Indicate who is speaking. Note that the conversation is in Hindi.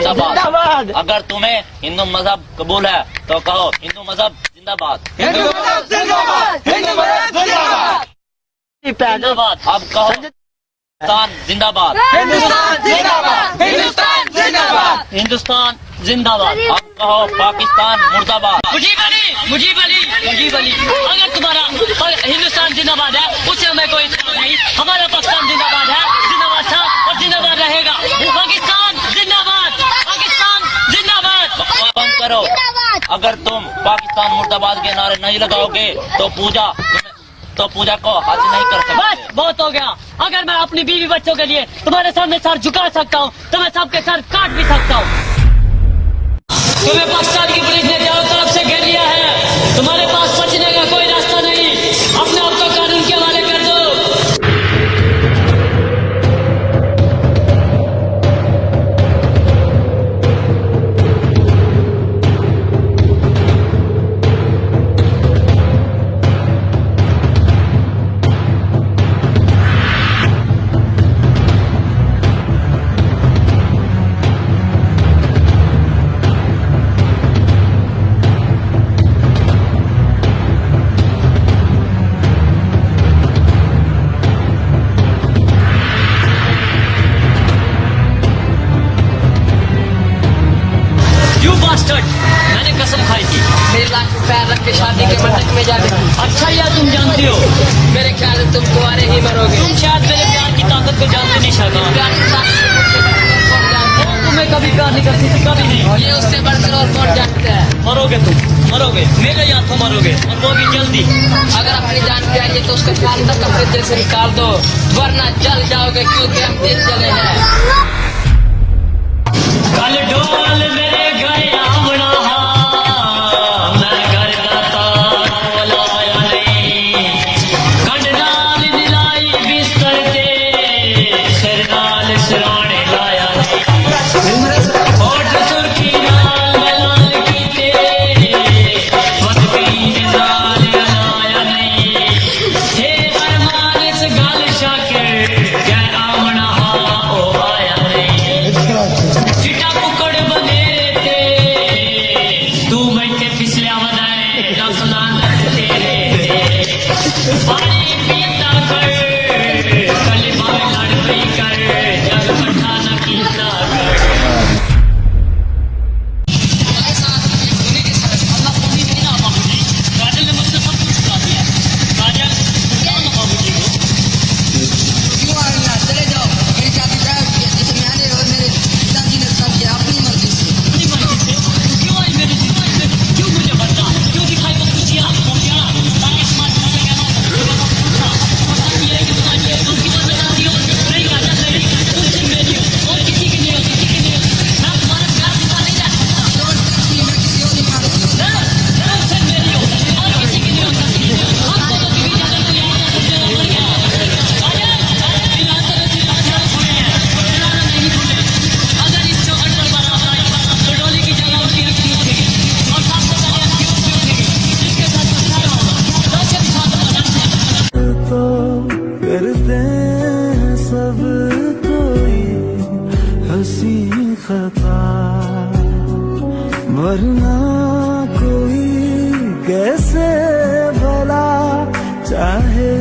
Speaker 1: जिंदाबाद। अगर तुम्हें हिंदू मजहब कबूल है तो कहो हिंदू मजहब जिंदाबाद।
Speaker 2: हिंदू मजहब जिंदाबाद। हिंदू मजहब जिंदाबाद।
Speaker 1: जिंदाबाद। अब कहो हिंदुस्तान जिंदाबाद।
Speaker 2: हिंदुस्तान जिंदाबाद। हिंदुस्तान जिंदाबाद।
Speaker 1: हिंदुस्तान जिंदाबाद। अब कहो पाकिस्तान मुर्दाबाद।
Speaker 3: मुजीब अली, मुजीब अली, मुजीब अली। अगर तुम्हारा हिंदुस्तान जिंदाबाद है उससे हमें कोई इत्तेफाक नहीं। हमारा पाकिस्तान जिंदाबाद है, जिंदाबाद था और जिंदाबाद रहेगा। पाकिस्तान जिंदाबाद, पाकिस्तान जिंदाबाद।
Speaker 1: बंद करो। अगर तुम पाकिस्तान मुर्दाबाद के नारे नहीं लगाओगे तो पूजा को हासिल नहीं कर सकते।
Speaker 3: बस बहुत हो गया। अगर मैं अपनी बीवी बच्चों के लिए तुम्हारे सामने सर झुका सकता हूँ तो मैं सबके सर काट भी सकता हूँ। तुम्हें पाकिस्तान की पुलिस ने चारों तरफ से घेर लिया है। तुम्हारे पास बचने का कोई रास्ता नहीं। अपने आप को कानून के हवाले कर दो। मैंने कसम खाई थी
Speaker 4: मेरे लाख पैर रख के शादी के मंडप में जाने की।
Speaker 3: अच्छा या तुम जानती हो
Speaker 4: मेरे ख्याल से तुम कुंवारे ही मरोगे।
Speaker 3: तुम शायद मेरे प्यार की ताकत को जानते नहीं शादी।
Speaker 4: प्यार की ताकत को मुझसे बढ़कर कौन जानता है?
Speaker 3: तुम्हें कभी प्यार नहीं करती थी, कभी नहीं।
Speaker 4: ये उससे बढ़कर और कौन जानता है?
Speaker 3: मरोगे तुम, मरोगे मेरे हाथों मरोगे और वो भी जल्दी।
Speaker 4: अगर अपनी जान प्यारी है तो उसका ख्याल तक अपने दिल से निकाल दो वरना जल जाओगे क्योंकि हम दिल जले हैं।
Speaker 3: कल डोल मेरे घर आवना मैं घर का तार लाया नहीं। कंड नाल दिलाई बिस्तर के सिर नाल सिराने लाया नहीं। होठ सुर्खी नाल लाल कीते बदबीन नाल लाया नहीं। हे अरमान इस गल शाकिर गैर आवना ओ आया नहीं। चिट्टा कुकड़ बनेरे ते तू बैठे फिसलिया बनाए रखलान तेरे पानी पीता कर कलिमा में लड़ पई कर जग पठा न कीता कर। काजल ने मुझसे सब कुछ बता दिया। काजल बाबूजी को
Speaker 4: क्यों आना? चले जाओ। मेरी शादी तय हो गई है। जैसे मैंने और मेरे पिताजी ने सब किया अपनी मर्जी से।
Speaker 3: अपनी मर्जी से क्यों आई मेरी जिंदगी में? क्यों मुझे बता? क्यों दिखाई को खुशियाँ खुशियाँ ताकि समाज में कहना ये कि तुम्हारी उनकी मदद आती हो नहीं काजल नहीं तुमसे मेरी हो और किसी की नहीं हो, किसी की नहीं हो। मैं तुम्हारा प्यार दिखा नहीं जा सकता।
Speaker 4: मैं किसी और दिखा रही हूँ।
Speaker 3: तुमसे मेरी हो और किसी की नहीं हो सकती। आपको तो बीवी जाने को याद है तुमसे हो गया। काजल बिना तरह से राजा छोड़े हैं पुराना नहीं भूले। अगर इस चौखट पर बारात आई तो डोली की जगह उसकी रखी उठेगी और सबसे पहले अच्छी उसकी उठेगी जिसके साथ संसार होगा लोग के साथ बनाते हैं।
Speaker 5: तो करते हैं सब कोई हंसी खता वरना कोई कैसे भला चाहे